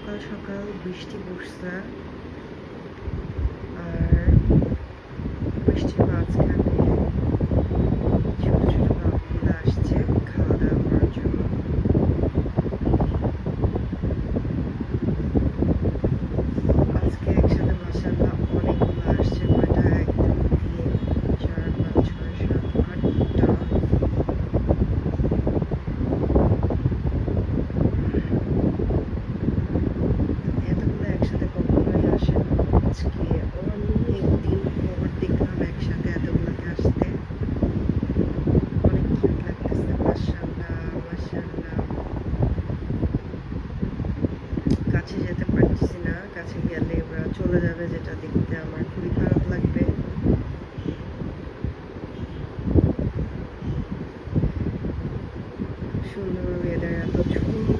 সকাল সকাল বৃষ্টি পড়ছে, আর বৃষ্টির মাঝখানে ছোট ছোট বাবুগুলো আসছে খাওয়া দাওয়া করার জন্য। আজকে একসাথে মাশাআল্লাহ অনেকগুলো আসছে। কয়টা? 1 2 3 4 5 6 7 8টা। এতগুলো একসাথে কখনোই আসে না। আজকে অনেক দিন পর দেখলাম একসাথে এতগুলোকে আসতে। অনেক কিউট লাগতেছে। মাশাআল্লাহ মাশাআল্লাহ। কাছে যেতে পারতেছি না, কাছে গেলে ওরা চলে যাবে, যেটা দেখতে আমার খুবই খারাপ লাগবে। সুন্দর ওয়েদার, এত সুন্দর